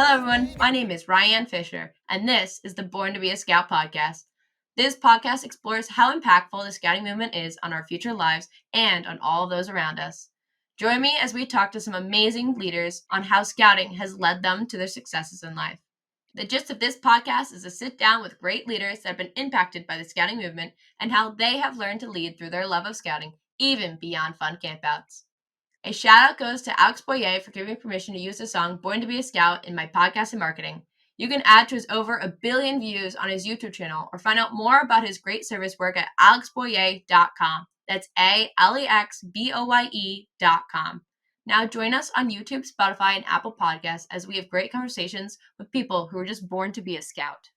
everyone. My name is Ryanne Fisher, and this is the Born to be a Scout podcast. This podcast explores how impactful the scouting movement is on our future lives and on all of those around us. Join me as we talk to some amazing leaders on how scouting has led them to their successes in life. The gist of this podcast is a sit down with great leaders that have been impacted by the scouting movement and how they have learned to lead through their love of scouting, even beyond fun campouts. A shout out goes to Alex Boyer for giving me permission to use the song Born to be a Scout in my podcast and marketing. You can add to his over 1 billion views on his YouTube channel or find out more about his great service work at alexboyer.com. That's ALEXBOYE.com. Now join us on YouTube, Spotify, and Apple Podcasts as we have great conversations with people who are just born to be a scout.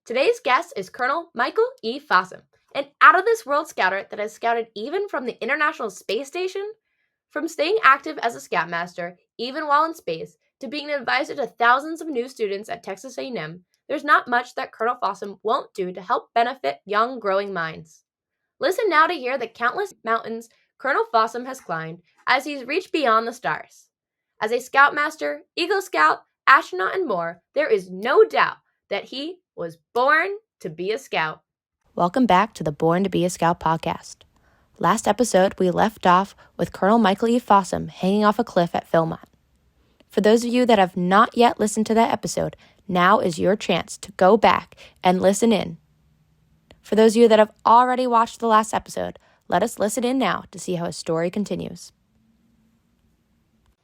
Today's guest is Colonel Michael E. Fossum, an out-of-this-world scouter that has scouted even from the International Space Station. From staying active as a Scoutmaster, even while in space, to being an advisor to thousands of new students at Texas A&M, there's not much that Colonel Fossum won't do to help benefit young, growing minds. Listen now to hear the countless mountains Colonel Fossum has climbed as he's reached beyond the stars. As a Scoutmaster, Eagle Scout, astronaut, and more, there is no doubt that he was born to be a Scout. Welcome back to the Born to be a Scout podcast. Last episode, we left off with Colonel Michael E. Fossum hanging off a cliff at Philmont. For those of you that have not yet listened to that episode, now is your chance to go back and listen in. For those of you that have already watched the last episode, let us listen in now to see how his story continues.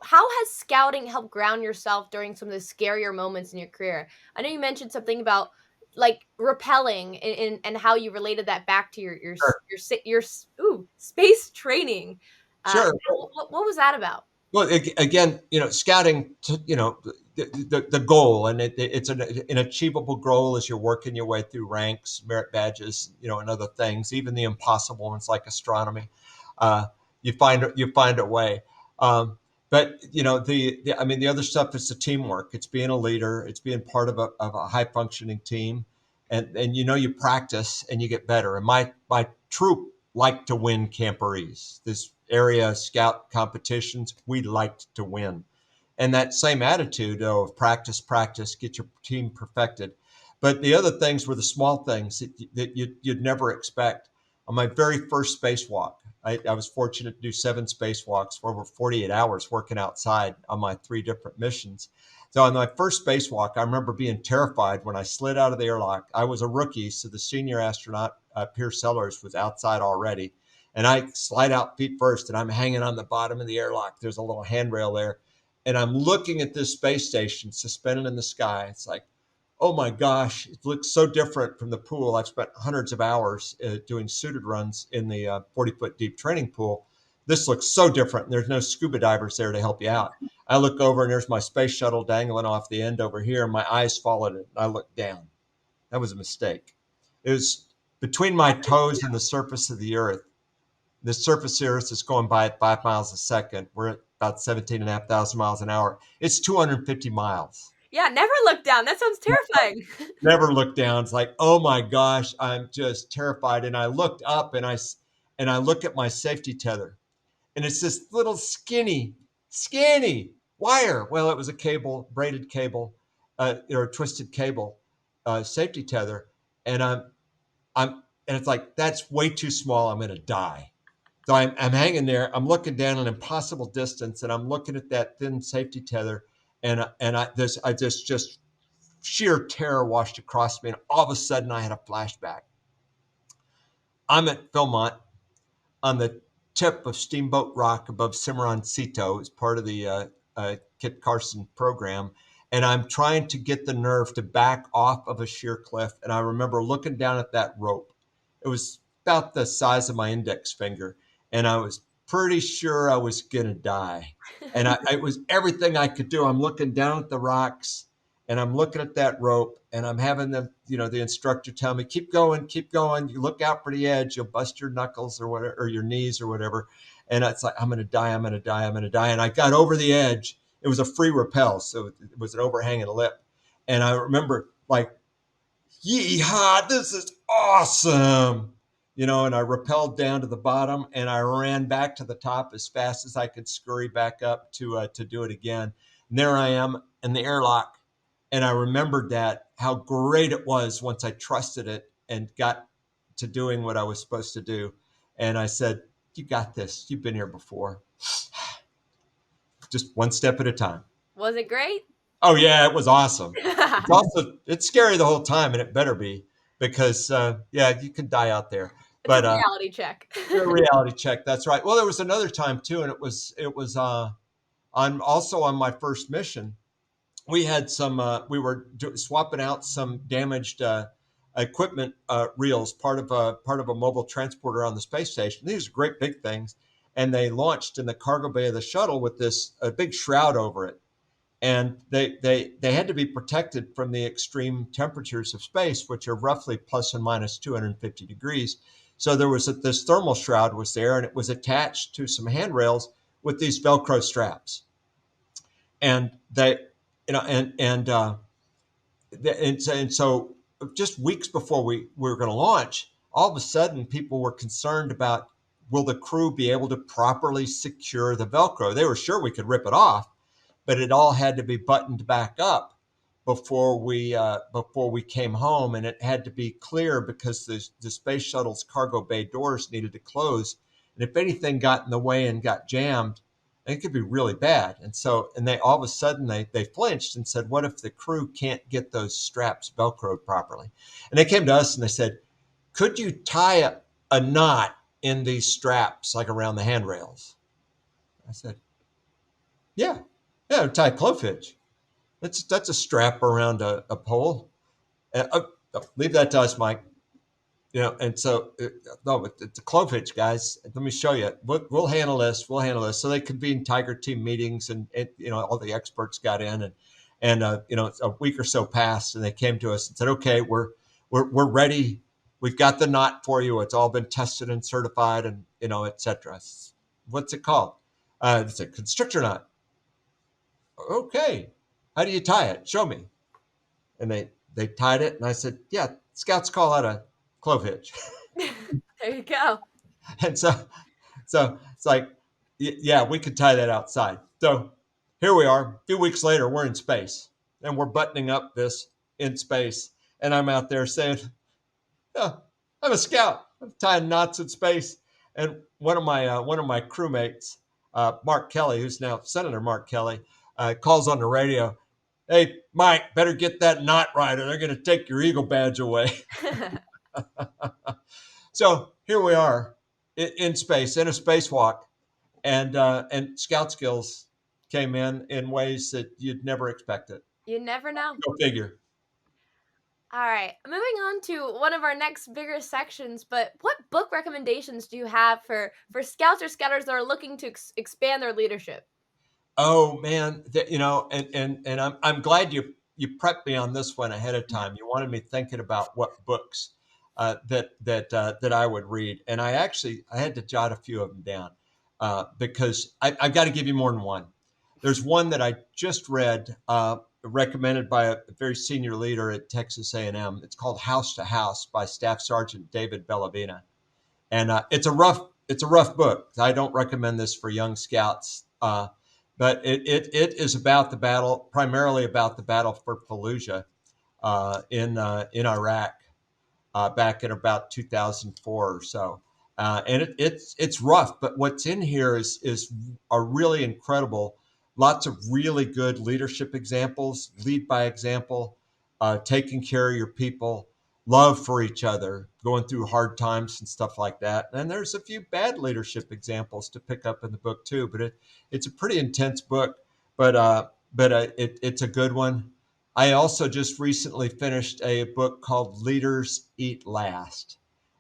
How has scouting helped ground yourself during some of the scarier moments in your career? I know you mentioned something about like rappelling and how you related that back to your space training. Sure. What was that about? Well, again, scouting, the goal, and it's an achievable goal as you're working your way through ranks, merit badges, and other things, even the impossible ones like astronomy. You find a way. But the other stuff is the teamwork. It's being a leader. It's being part of a high functioning team, and you practice and you get better. And my troop liked to win camporees. This area scout competitions, we liked to win, and that same attitude of practice, get your team perfected. But the other things were the small things that you'd never expect. On my very first spacewalk, I was fortunate to do 7 spacewalks for over 48 hours working outside on my 3 different missions. So on my first spacewalk, I remember being terrified when I slid out of the airlock. I was a rookie, so the senior astronaut, Pierce Sellers, was outside already. And I slide out feet first, and I'm hanging on the bottom of the airlock. There's a little handrail there. And I'm looking at this space station suspended in the sky. It's like, oh my gosh, it looks so different from the pool. I've spent hundreds of hours doing suited runs in the 40-foot deep training pool. This looks so different. There's no scuba divers there to help you out. I look over, and there's my space shuttle dangling off the end over here, and my eyes followed it. I looked down. That was a mistake. It was between my toes and the surface of the Earth. The surface of the Earth is going by at 5 miles a second. We're at about 17,500 miles an hour. It's 250 miles. Yeah, never look down. That sounds terrifying. Never look down. It's like, oh my gosh, I'm just terrified. And I looked up and I look at my safety tether, and it's this little skinny wire. Well, it was a cable, braided cable, or a twisted cable, safety tether. And and it's like, that's way too small. I'm going to die. So I'm hanging there. I'm looking down an impossible distance, and I'm looking at that thin safety tether, and I just sheer terror washed across me, and all of a sudden I had a flashback. I'm at Philmont on the tip of Steamboat Rock above Cimarroncito as part of the Kit Carson program, and I'm trying to get the nerve to back off of a sheer cliff. And I remember looking down at that rope. It was about the size of my index finger, and I was pretty sure I was gonna die. And it was everything I could do. I'm looking down at the rocks, and I'm looking at that rope, and I'm having the instructor tell me, keep going. You look out for the edge, you'll bust your knuckles or whatever, or your knees or whatever. And it's like, I'm going to die. And I got over the edge. It was a free rappel, so it was an overhanging lip. And I remember like, yeehaw, this is awesome. And I rappelled down to the bottom, and I ran back to the top as fast as I could scurry back up to do it again. And there I am in the airlock. And I remembered how great it was once I trusted it and got to doing what I was supposed to do. And I said, you got this. You've been here before. Just one step at a time. Was it great? Oh yeah, it was awesome. It's scary the whole time, and it better be because yeah, you can die out there. It's a But reality check. a reality check. That's right. Well, there was another time too, and it was on also on my first mission. We had some. We were swapping out some damaged equipment reels, part of a mobile transporter on the space station. These are great big things, and they launched in the cargo bay of the shuttle with this a big shroud over it, and they had to be protected from the extreme temperatures of space, which are roughly plus and minus 250 degrees. So there was this thermal shroud was there, and it was attached to some handrails with these Velcro straps, and they, and so just weeks before we were going to launch, all of a sudden people were concerned about, will the crew be able to properly secure the Velcro? They were sure we could rip it off, but it all had to be buttoned back up before we came home, and it had to be clear because the space shuttle's cargo bay doors needed to close, and if anything got in the way and got jammed, it could be really bad. And they all of a sudden they flinched and said, what if the crew can't get those straps velcroed properly? And they came to us and they said, could you tie a knot in these straps like around the handrails? I said, yeah, tie a clove-hitch. That's a strap around a pole. Leave that to us, Mike. And so no, it's a clove hitch, guys. Let me show you. We'll handle this. We'll handle this. So they convened Tiger Team meetings, and all the experts got in, and a week or so passed, and they came to us and said, okay, we're ready. We've got the knot for you. It's all been tested and certified, and et cetera. What's it called? It's a constrictor knot. Okay. How do you tie it? Show me. And they tied it, and I said, yeah, scouts call that a clove hitch. There you go. And so it's like, yeah, we could tie that outside. So here we are. A few weeks later, we're in space, and we're buttoning up this in space, and I'm out there saying, oh, I'm a scout. I'm tying knots in space. And one of my crewmates, Mark Kelly, who's now Senator Mark Kelly, calls on the radio. Hey, Mike, better get that knot right, or they're going to take your Eagle badge away. So here we are in space, in a spacewalk, and scout skills came in ways that you'd never expect it. You never know. Go figure. All right, moving on to one of our next bigger sections, but what book recommendations do you have for scouts or scouters that are looking to expand their leadership? Oh man, and I'm glad you prepped me on this one ahead of time. You wanted me thinking about what books that I would read, and I had to jot a few of them down because I've got to give you more than one. There's one that I just read, recommended by a very senior leader at Texas A&M. It's called House to House by Staff Sergeant David Bellavina, and it's a rough book. I don't recommend this for young scouts. But it is about the battle, primarily about the battle for Fallujah in Iraq back in about 2004 or so. And it's rough, but what's in here is a really incredible, lots of really good leadership examples, lead by example, taking care of your people, love for each other, going through hard times and stuff like that. And there's a few bad leadership examples to pick up in the book too, but it's a pretty intense book, but it's a good one. I also just recently finished a book called Leaders Eat Last.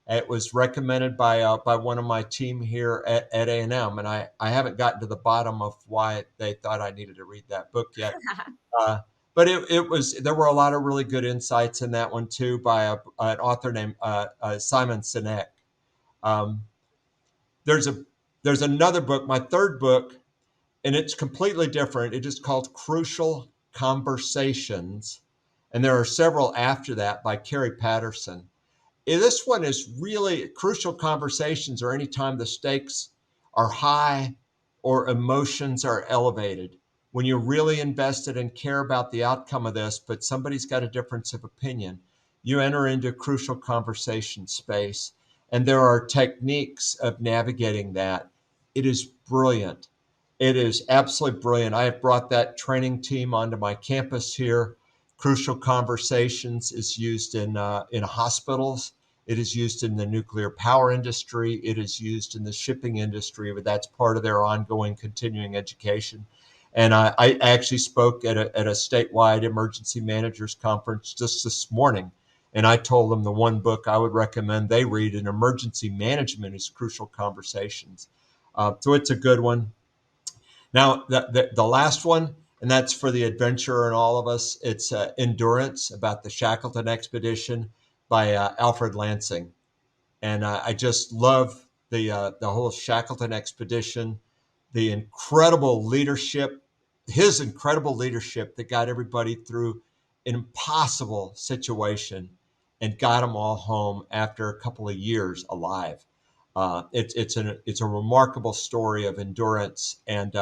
It was recommended by one of my team here at A&M, and I haven't gotten to the bottom of why they thought I needed to read that book yet. But there were a lot of really good insights in that one too by an author named Simon Sinek. Um, there's another book, my third book, and it's completely different. It is called Crucial Conversations, and there are several after that by Carrie Patterson. And this one is really crucial conversations, or anytime the stakes are high or emotions are elevated. when you're really invested and care about the outcome of this, but somebody's got a difference of opinion, you enter into crucial conversation space. And there are techniques of navigating that. It is brilliant. It is absolutely brilliant. I have brought that training team onto my campus here. Crucial conversations is used in hospitals. It is used in the nuclear power industry. It is used in the shipping industry, but that's part of their ongoing continuing education. And I actually spoke at a statewide emergency managers conference just this morning. And I told them the one book I would recommend they read in emergency management is Crucial Conversations. So it's a good one. Now, the last one, and that's for the adventurer and all of us, it's Endurance, about the Shackleton expedition by Alfred Lansing. And I just love the whole Shackleton expedition, the incredible leadership, his incredible leadership that got everybody through an impossible situation and got them all home after a couple of years alive. It's a remarkable story of endurance and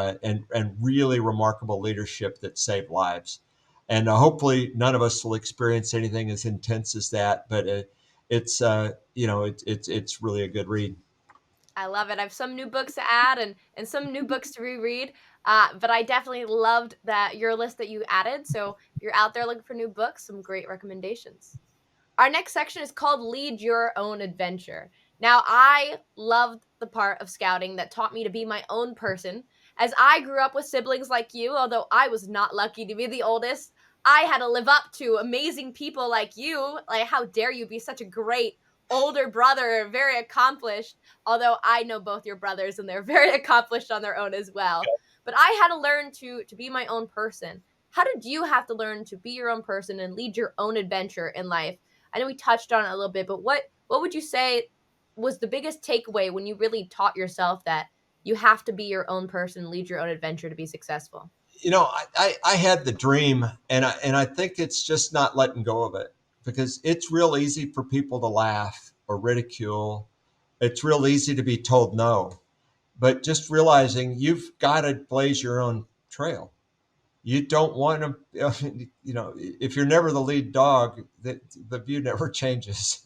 really remarkable leadership that saved lives. And hopefully, none of us will experience anything as intense as that. But it's really a good read. I love it. I have some new books to add and some new books to reread. But I definitely loved that your list that you added. So if you're out there looking for new books, some great recommendations. Our next section is called Lead Your Own Adventure. Now, I loved the part of scouting that taught me to be my own person. As I grew up with siblings like you, although I was not lucky to be the oldest, I had to live up to amazing people like you. Like, how dare you be such a great older brother, very accomplished. Although I know both your brothers and they're very accomplished on their own as well. But I had to learn to be my own person. How did you have to learn to be your own person and lead your own adventure in life? I know we touched on it a little bit, but what would you say was the biggest takeaway when you really taught yourself that you have to be your own person, lead your own adventure to be successful? I had the dream, and I think it's just not letting go of it, because it's real easy for people to laugh or ridicule. It's real easy to be told no, but just realizing you've got to blaze your own trail. You don't want to, if you're never the lead dog, the view never changes.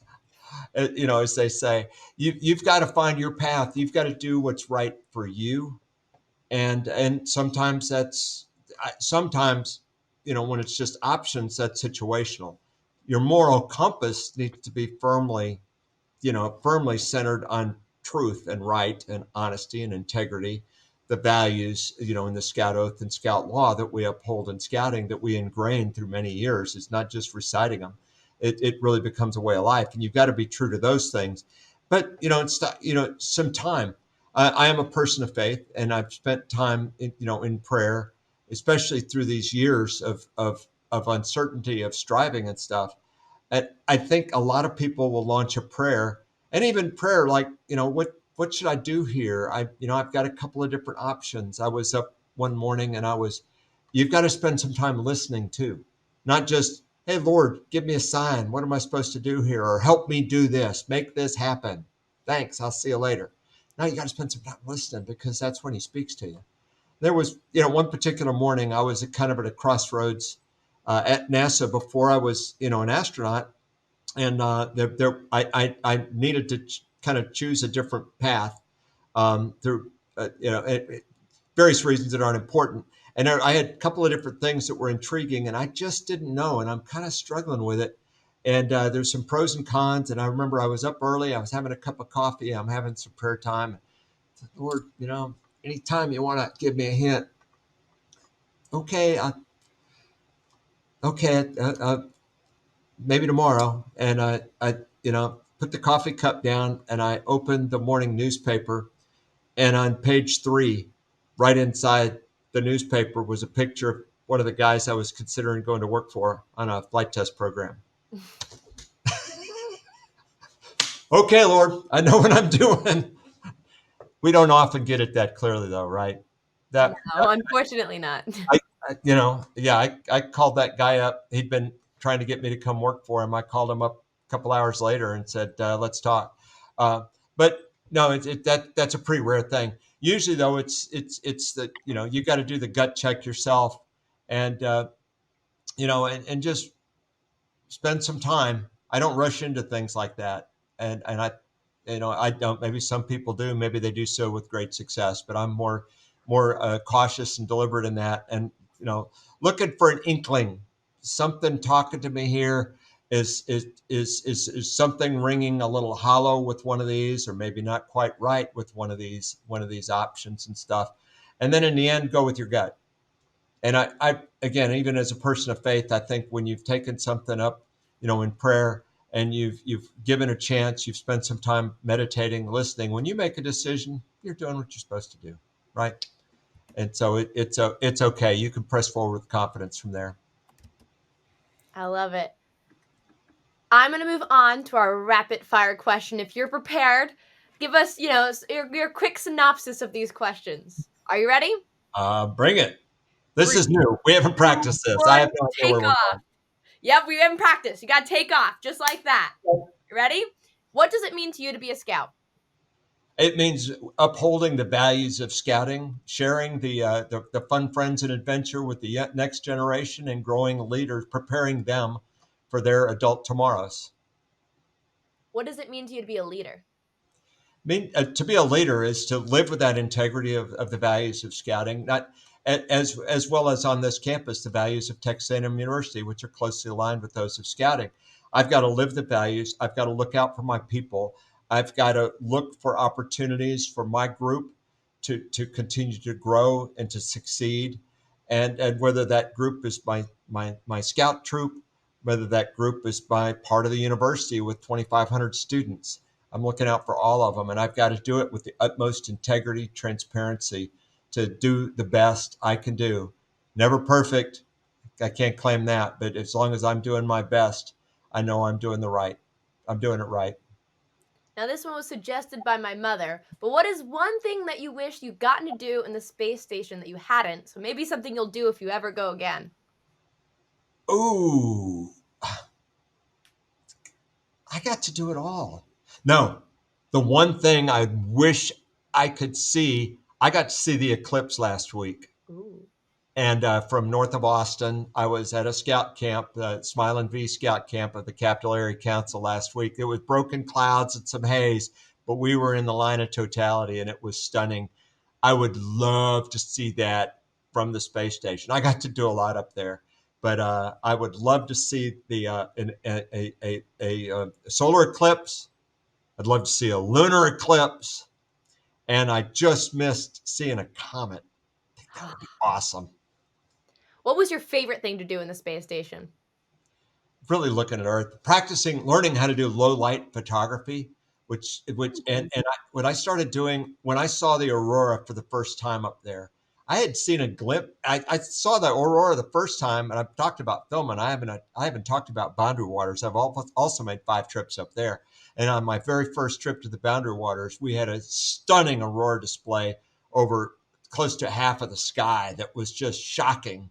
As they say, you've got to find your path. You've got to do what's right for you. And sometimes when it's just options, that's situational. Your moral compass needs to be firmly centered on truth and right and honesty and integrity, the values, in the Scout Oath and Scout Law that we uphold in scouting, that we ingrain through many years. It's not just reciting them. It really becomes a way of life, and you've got to be true to those things. But some time. I am a person of faith, and I've spent time in prayer, especially through these years of uncertainty, of striving and stuff. And I think a lot of people will launch a prayer, and even prayer like, what should I do here? I've got a couple of different options. I was up one morning and you've got to spend some time listening too, not just, hey, Lord, give me a sign. What am I supposed to do here? Or help me do this, make this happen. Thanks. I'll see you later. Now you got to spend some time listening, because that's when he speaks to you. There was, one particular morning I was at a crossroads at NASA before I was, an astronaut, and I needed to kind of choose a different path through various reasons that aren't important. And I had a couple of different things that were intriguing, and I just didn't know, and I'm kind of struggling with it. And there's some pros and cons. And I remember I was up early, I was having a cup of coffee, I'm having some prayer time. I said, Lord, anytime you want to give me a hint, okay, okay, maybe tomorrow. And I put the coffee cup down and I opened the morning newspaper. And on page 3, right inside the newspaper, was a picture of one of the guys I was considering going to work for on a flight test program. Okay, Lord, I know what I'm doing. We don't often get it that clearly, though, right? No, That unfortunately not. I called that guy up. He'd been trying to get me to come work for him. I called him up a couple hours later and said, let's talk. But no, that's a pretty rare thing. Usually though, it's the, you got to do the gut check yourself, and and just spend some time. I don't rush into things like that, and I don't. Maybe some people do. Maybe they do so with great success, but I'm more cautious and deliberate in that, and looking for an inkling, something talking to me here. Is something ringing a little hollow with one of these, or maybe not quite right with one of these options and stuff, and then in the end, go with your gut. And I again, even as a person of faith, I think when you've taken something up, in prayer, and you've given a chance, you've spent some time meditating, listening. When you make a decision, you're doing what you're supposed to do, right? And so it's okay. You can press forward with confidence from there. I love it. I'm going to move on to our rapid fire question. If you're prepared, give us, your quick synopsis of these questions. Are you ready? Bring it. This 3, is new. We haven't 2, practiced this. I 1, have no idea where take we're off. Yep, we haven't practiced. You got to take off just like that. going. You ready? What does it mean to you to be a scout? It means upholding the values of scouting, sharing the fun, friends, and adventure with the next generation, and growing leaders, preparing them for their adult tomorrows. What does it mean to you to be a leader? To be a leader is to live with that integrity of the values of scouting, not as well as on this campus, the values of Texas A&M University, which are closely aligned with those of scouting. I've got to live the values. I've got to look out for my people. I've got to look for opportunities for my group to continue to grow and to succeed, and whether that group is my scout troop, whether that group is by part of the university with 2,500 students. I'm looking out for all of them, and I've got to do it with the utmost integrity, transparency, to do the best I can do. Never perfect. I can't claim that, but as long as I'm doing my best, I know I'm doing the right. I'm doing it right. Now, this one was suggested by my mother, but what is one thing that you wish you'd gotten to do in the space station that you hadn't? So maybe something you'll do if you ever go again. Ooh, I got to do it all. No, the one thing I wish I could see, I got to see the eclipse last week. Ooh. And from north of Austin, I was at a scout camp, Smiling V Scout Camp of the Capital Area Council last week. It was broken clouds and some haze, but we were in the line of totality, and it was stunning. I would love to see that from the space station. I got to do a lot up there, but I would love to see a solar eclipse. I'd love to see a lunar eclipse, and I just missed seeing a comet. I think that would be awesome. What was your favorite thing to do in the space station? Really looking at Earth, practicing, learning how to do low light photography, which and what I started doing when I saw the aurora for the first time up there. I had seen a glimpse. I saw the aurora the first time, and I've talked about filming. I haven't talked about Boundary Waters. I've also made 5 trips up there, and on my very first trip to the Boundary Waters, we had a stunning aurora display over close to half of the sky that was just shocking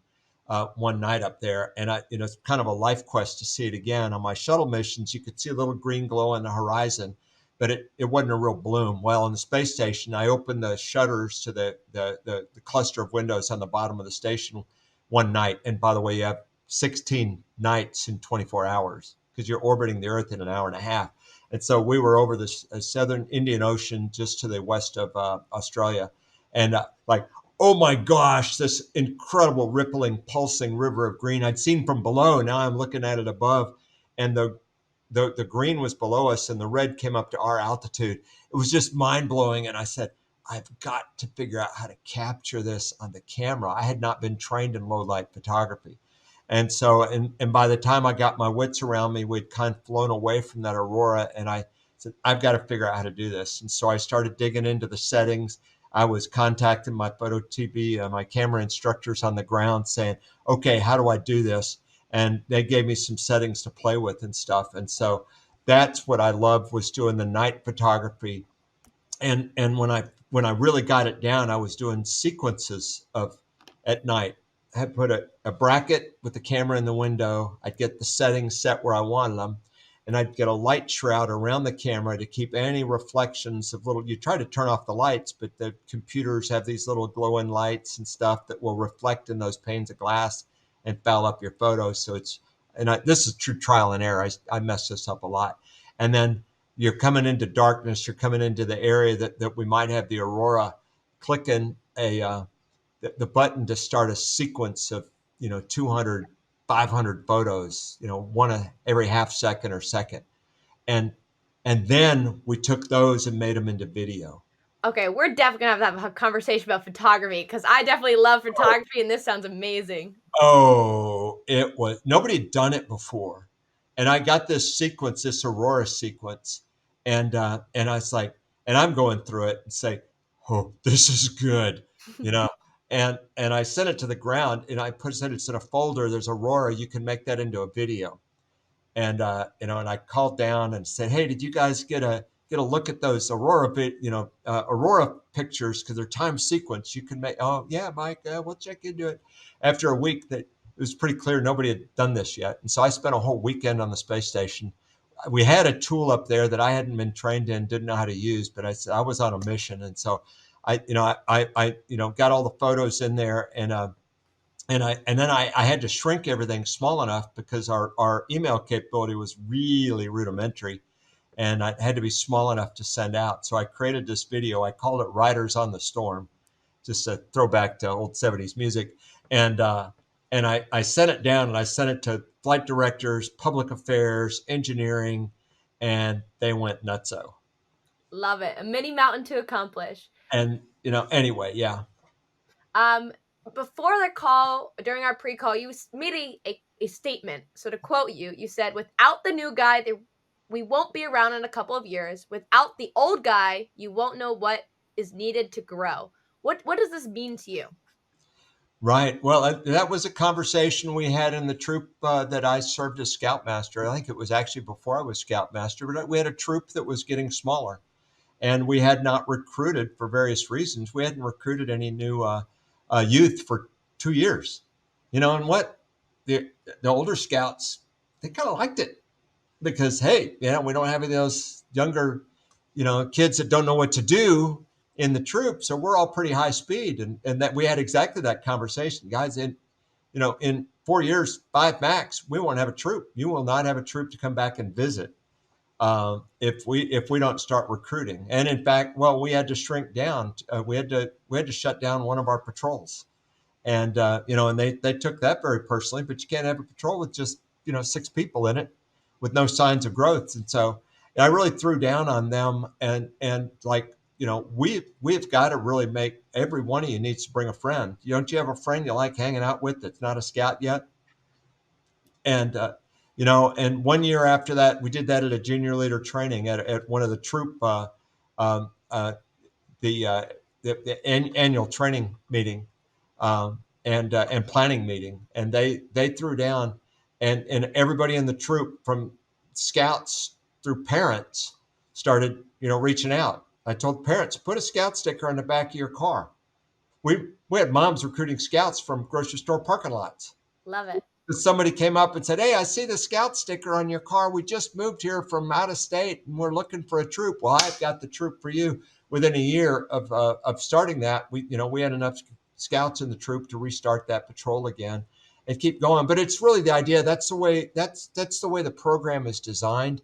one night up there, and it's kind of a life quest to see it again. On my shuttle missions, you could see a little green glow on the horizon, but it wasn't a real bloom. Well, on the space station, I opened the shutters to the cluster of windows on the bottom of the station one night, and by the way, you have 16 nights in 24 hours because you're orbiting the Earth in an hour and a half. And so we were over the southern Indian Ocean, just to the west of Australia, and like, oh my gosh, this incredible rippling, pulsing river of green I'd seen from below. Now I'm looking at it above, and the green was below us, and the red came up to our altitude. It was just mind blowing, and I said, I've got to figure out how to capture this on the camera. I had not been trained in low light photography. And so, and by the time I got my wits around me, we'd kind of flown away from that aurora, and I said, I've got to figure out how to do this. And so I started digging into the settings. I was contacting my photo TV, my camera instructors on the ground, saying, okay, how do I do this? And they gave me some settings to play with and stuff. And so that's what I loved, was doing the night photography. And when I really got it down, I was doing sequences of at night. I had put a bracket with the camera in the window. I'd get the settings set where I wanted them, and I'd get a light shroud around the camera to keep any reflections of little. You try to turn off the lights, but the computers have these little glowing lights and stuff that will reflect in those panes of glass and foul up your photos. So this is true trial and error. I messed this up a lot. And then you're coming into darkness. You're coming into the area that we might have the aurora. Clicking the button to start a sequence of 200 500 photos, one every half second or second, and then we took those and made them into video. Okay, we're definitely gonna have a conversation about photography because I definitely love photography, and this sounds amazing. Oh, it was nobody had done it before, and I got this sequence, this aurora sequence, and I was like, and I'm going through it and say, oh, this is good, you know. And I sent it to the ground, and I said it's in a folder. There's aurora. You can make that into a video. And and I called down and said, "Hey, did you guys get a look at those aurora pictures because they're time sequence? You can make." Oh yeah, Mike, we'll check into it. After a week, that it was pretty clear nobody had done this yet, and so I spent a whole weekend on the space station. We had a tool up there that I hadn't been trained in, didn't know how to use, but I said I was on a mission, and so I got all the photos in there, and then I had to shrink everything small enough because our email capability was really rudimentary, and it had to be small enough to send out. So I created this video. I called it "Riders on the Storm," just a throwback to old '70s music, and I sent it down, and I sent it to flight directors, public affairs, engineering, and they went nutso. Love it. A mini mountain to accomplish. And anyway, yeah. Um, Before the call, during our pre-call, you made a statement. So to quote you, you said, "Without the new guy, we won't be around in a couple of years. Without the old guy, you won't know what is needed to grow." What does this mean to you? Right. Well, that was a conversation we had in the troop that I served as Scoutmaster. I think it was actually before I was Scoutmaster, but we had a troop that was getting smaller, and we had not recruited for various reasons. We hadn't recruited any new youth for 2 years. And what the older scouts, they kind of liked it because hey, we don't have any of those younger, kids that don't know what to do in the troop, so we're all pretty high speed, and that we had exactly that conversation, guys. In 4 years, 5 max, we won't have a troop. You will not have a troop to come back and visit if we don't start recruiting. And in fact, well, we had to shrink down. We had to shut down one of our patrols, and they took that very personally. But you can't have a patrol with just 6 people in it with no signs of growth. And so I really threw down on them, and like we've got to really make every one of you needs to bring a friend. Don't you have a friend you like hanging out with that's not a scout yet? And 1 year after that, we did that at a junior leader training at one of the troop um, uh, the annual training meeting, and planning meeting, and they threw down, and everybody in the troop from scouts through parents started reaching out. I told parents, put a scout sticker on the back of your car. We had moms recruiting scouts from grocery store parking lots. Love it. Somebody came up and said, "Hey, I see the scout sticker on your car. We just moved here from out of state and we're looking for a troop." Well, I've got the troop for you. Within a year of starting that, we had enough scouts in the troop to restart that patrol again and keep going. But it's really the idea. That's the way the program is designed.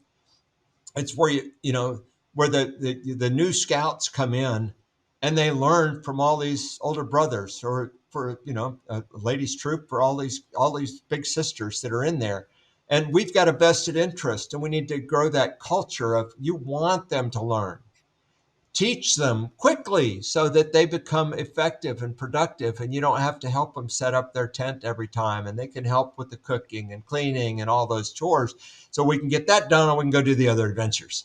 It's where where the new scouts come in and they learn from all these older brothers, or for a ladies troop, for all these big sisters that are in there. And we've got a vested interest, and we need to grow that culture of you want them to learn. Teach them quickly so that they become effective and productive, and you don't have to help them set up their tent every time, and they can help with the cooking and cleaning and all those chores, so we can get that done and we can go do the other adventures.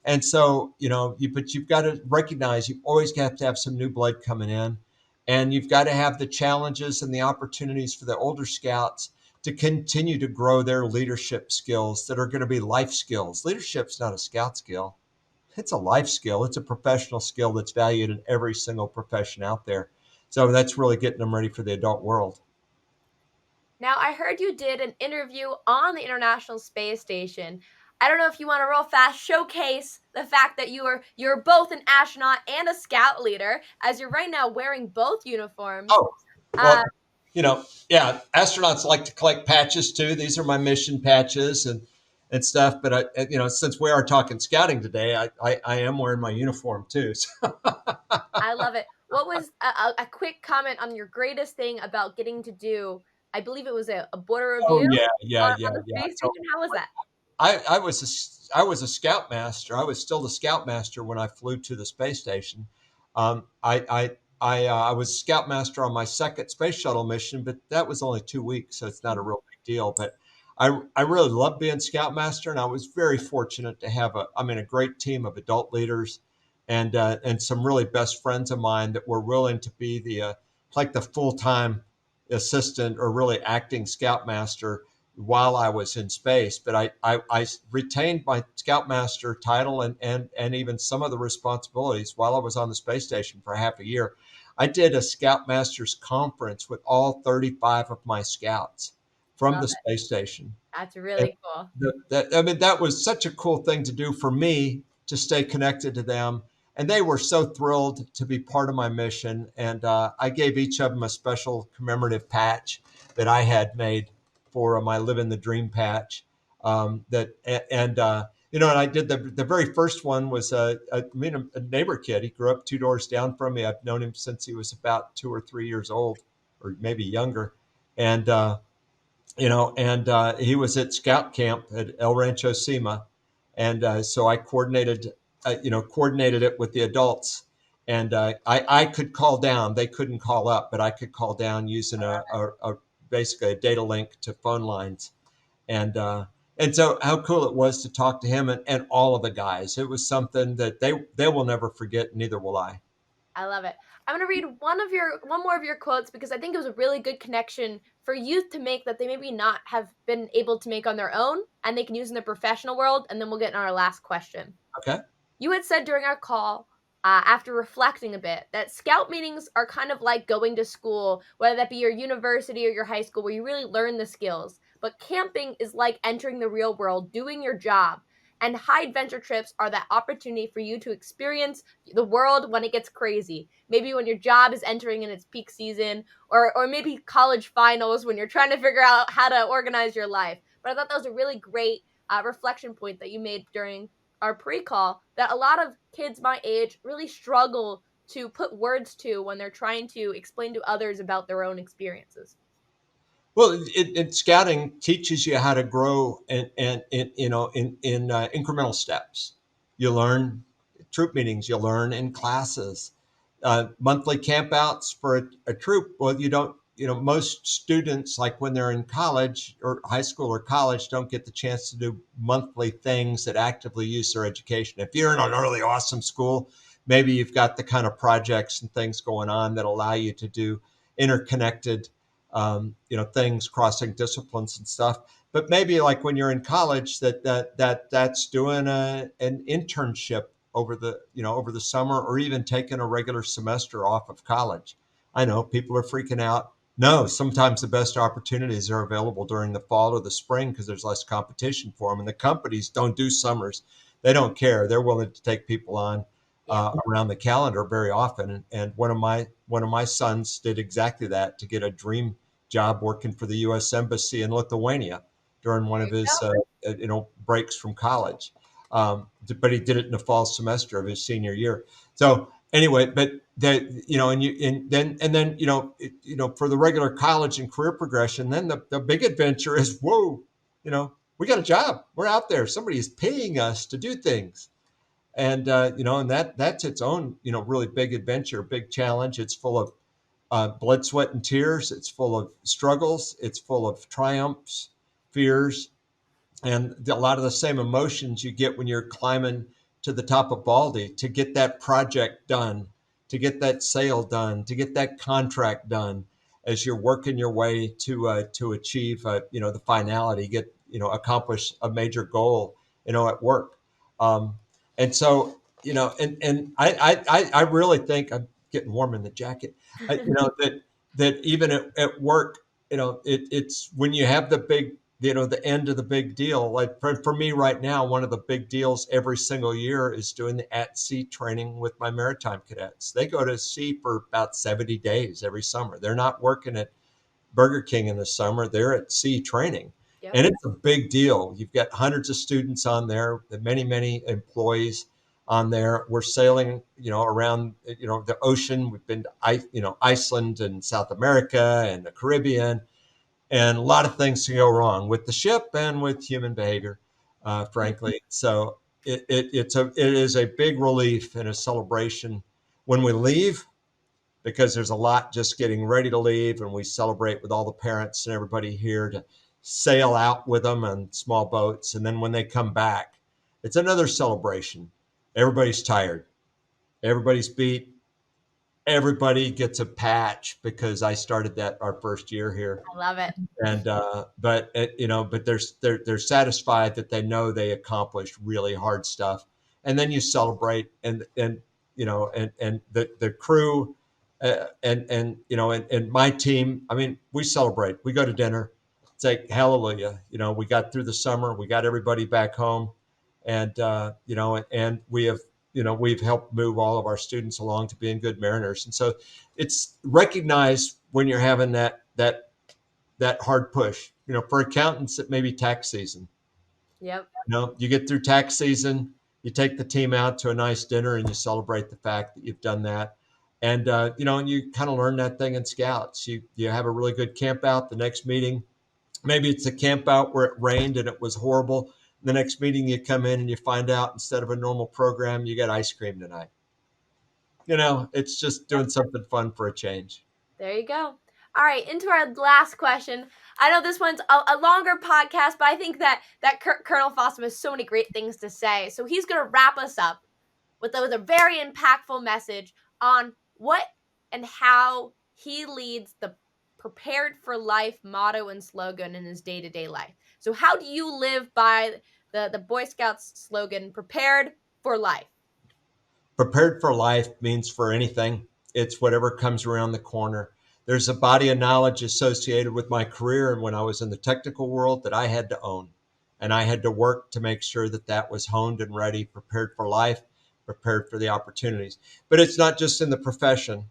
And so, but you've got to recognize you always have to have some new blood coming in, and you've got to have the challenges and the opportunities for the older scouts to continue to grow their leadership skills that are going to be life skills. Leadership's not a scout skill. It's a life skill. It's a professional skill that's valued in every single profession out there. So that's really getting them ready for the adult world. Now, I heard you did an interview on the International Space Station. I don't know if you want to real fast showcase the fact that you're both an astronaut and a scout leader, as you're right now wearing both uniforms. Oh, Uh, well, yeah, astronauts like to collect patches too. These are my mission patches and stuff. But since we are talking scouting today, I am wearing my uniform too. So, I love it. What was a quick comment on your greatest thing about getting to do? I believe it was a border oh review yeah, yeah, on yeah, the yeah. space So station. How was that? I was a scoutmaster. I was still the scoutmaster when I flew to the space station. I was scoutmaster on my second space shuttle mission, but that was only 2 weeks, so it's not a real big deal. But I really loved being scoutmaster, and I was very fortunate to have a great team of adult leaders, and some really best friends of mine that were willing to be the full time assistant or really acting scoutmaster while I was in space. But I retained my Scoutmaster title and even some of the responsibilities while I was on the space station for half a year. I did a Scoutmasters conference with all 35 of my scouts from Love the it. space station. That's And really cool. that was such a cool thing to do for me to stay connected to them. And they were so thrilled to be part of my mission. And I gave each of them a special commemorative patch that I had made for my Living the Dream patch. And I did the very first one was a neighbor kid. He grew up 2 doors down from me. I've known him since he was about 2 or 3 years old, or maybe younger. And he was at scout camp at El Rancho Sema, and so I coordinated it with the adults, and I could call down. They couldn't call up, but I could call down using basically a data link to phone lines, and uh, and so how cool it was to talk to him and all of the guys. It was something that they will never forget, neither will I. I love it. I'm gonna read one more of your quotes because I think it was a really good connection for youth to make that they maybe not have been able to make on their own and they can use in the professional world, and then we'll get in our last question. Okay. You had said during our call, after reflecting a bit, that scout meetings are kind of like going to school, whether that be your university or your high school, where you really learn the skills. But camping is like entering the real world, doing your job. And high adventure trips are that opportunity for you to experience the world when it gets crazy. Maybe when your job is entering in its peak season, or maybe college finals when you're trying to figure out how to organize your life. But I thought that was a really great reflection point that you made during our pre-call that a lot of kids my age really struggle to put words to when they're trying to explain to others about their own experiences. Well, scouting teaches you how to grow in incremental steps. You learn troop meetings. You learn in classes. Monthly campouts for a troop. Well, you don't. Most students, like when they're in college or high school or college, don't get the chance to do monthly things that actively use their education. If you're in an early awesome school, maybe you've got the kind of projects and things going on that allow you to do interconnected things crossing disciplines and stuff. But maybe like when you're in college, that's doing an internship over the summer, or even taking a regular semester off of college. I know people are freaking out. No, sometimes the best opportunities are available during the fall or the spring because there's less competition for them, and the companies don't do summers. They don't care. They're willing to take people on Yeah. around the calendar very often. And one of my sons did exactly that to get a dream job working for the U.S. Embassy in Lithuania during one There of you go. his breaks from college. But he did it in the fall semester of his senior year. So anyway, but that and then for the regular college and career progression, then the big adventure is whoa, we got a job. We're out there. Somebody is paying us to do things, and that's its own really big adventure, big challenge. It's full of blood, sweat, and tears. It's full of struggles. It's full of triumphs, fears, and a lot of the same emotions you get when you're climbing to the top of Baldy to get that project done, to get that sale done, to get that contract done, as you're working your way to achieve the finality, get accomplish a major goal at work. Um, and so and I really think I'm getting warm in the jacket. That even at work, it's when you have the big the end of the big deal. Like for me right now, one of the big deals every single year is doing the at sea training with my maritime cadets. They go to sea for about 70 days every summer. They're not working at Burger King in the summer. They're at sea training. Yep. And it's a big deal. You've got hundreds of students on there, many, many employees on there. We're sailing, around, the ocean. We've been to, Iceland and South America and the Caribbean, and a lot of things can go wrong with the ship and with human behavior, frankly. So it is a big relief and a celebration when we leave, because there's a lot just getting ready to leave, and we celebrate with all the parents and everybody here to sail out with them on small boats. And then when they come back, it's another celebration. Everybody's tired, everybody's beat, everybody gets a patch, because I started that our first year here. I love it. And but they're satisfied that they know they accomplished really hard stuff. And then you celebrate, and the crew, and my team, I mean, we celebrate, we go to dinner, it's like hallelujah, we got through the summer, we got everybody back home. And and we've helped move all of our students along to being good mariners. And so it's recognized when you're having that hard push. For accountants, it may be tax season. Yep. You get through tax season, you take the team out to a nice dinner, and you celebrate the fact that you've done that. And and you kind of learn that thing in Scouts. You have a really good camp out. The next meeting, maybe it's a camp out where it rained and it was horrible. The next meeting, you come in and you find out, instead of a normal program, you got ice cream tonight. It's just doing something fun for a change. There you go. All right, into our last question. I know this one's a longer podcast, but I think that Colonel Fossum has so many great things to say. So he's going to wrap us up with a very impactful message on what and how he leads the Prepared for Life motto and slogan in his day-to-day life. So how do you live by the Boy Scouts slogan, Prepared for Life? Prepared for life means for anything. It's whatever comes around the corner. There's a body of knowledge associated with my career and when I was in the technical world that I had to own. And I had to work to make sure that that was honed and ready, prepared for life, prepared for the opportunities. But it's not just in the profession,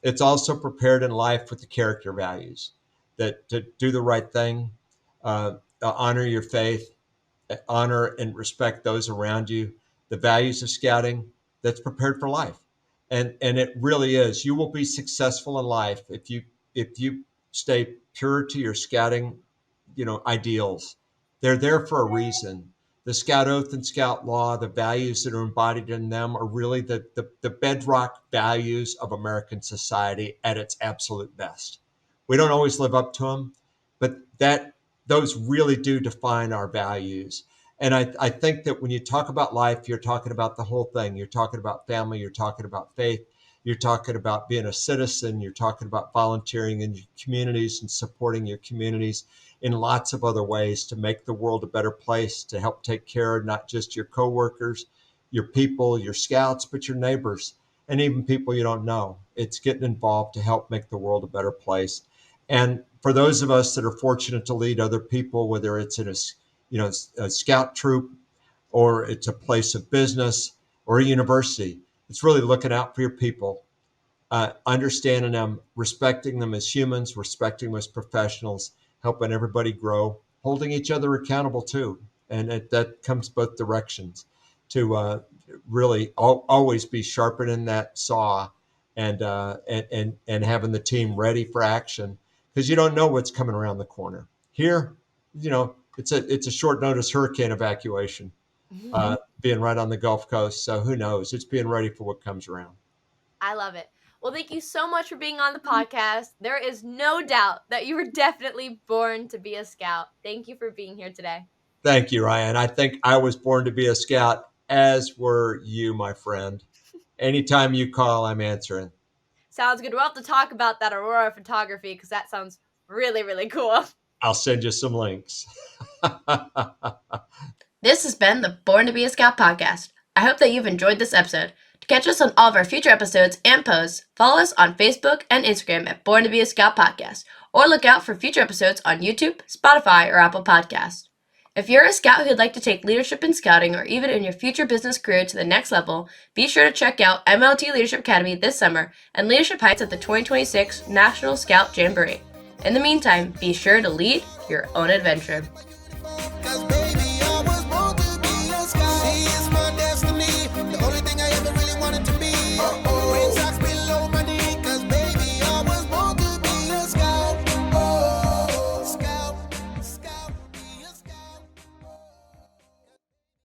it's also prepared in life with the character values, that to do the right thing, honor your faith, honor and respect those around you, the values of scouting. That's prepared for life. And it really is. You will be successful in life if you stay pure to your scouting, ideals. They're there for a reason. The Scout Oath and Scout Law, the values that are embodied in them, are really the bedrock values of American society at its absolute best. We don't always live up to them, but those really do define our values. And I think that when you talk about life, you're talking about the whole thing. You're talking about family, you're talking about faith, you're talking about being a citizen, you're talking about volunteering in your communities and supporting your communities in lots of other ways to make the world a better place, to help take care of not just your coworkers, your people, your scouts, but your neighbors, and even people you don't know. It's getting involved to help make the world a better place. And for those of us that are fortunate to lead other people, whether it's in a scout troop, or it's a place of business, or a university, it's really looking out for your people, understanding them, respecting them as humans, respecting them as professionals, helping everybody grow, holding each other accountable too. And that comes both directions, to really always be sharpening that saw, and having the team ready for action, because you don't know what's coming around the corner. Here, it's a short notice hurricane evacuation, being right on the Gulf Coast. So who knows? It's being ready for what comes around. I love it. Well, thank you so much for being on the podcast. There is no doubt that you were definitely born to be a scout. Thank you for being here today. Thank you, Ryan. I think I was born to be a scout, as were you, my friend. Anytime you call, I'm answering. Sounds good. We'll have to talk about that Aurora photography because that sounds really, really cool. I'll send you some links. This has been the Born to be a Scout podcast. I hope that you've enjoyed this episode. To catch us on all of our future episodes and posts, follow us on Facebook and Instagram at Born to be a Scout podcast, or look out for future episodes on YouTube, Spotify, or Apple Podcasts. If you're a scout who'd like to take leadership in scouting or even in your future business career to the next level, be sure to check out MLT Leadership Academy this summer and Leadership Heights at the 2026 National Scout Jamboree. In the meantime, be sure to lead your own adventure.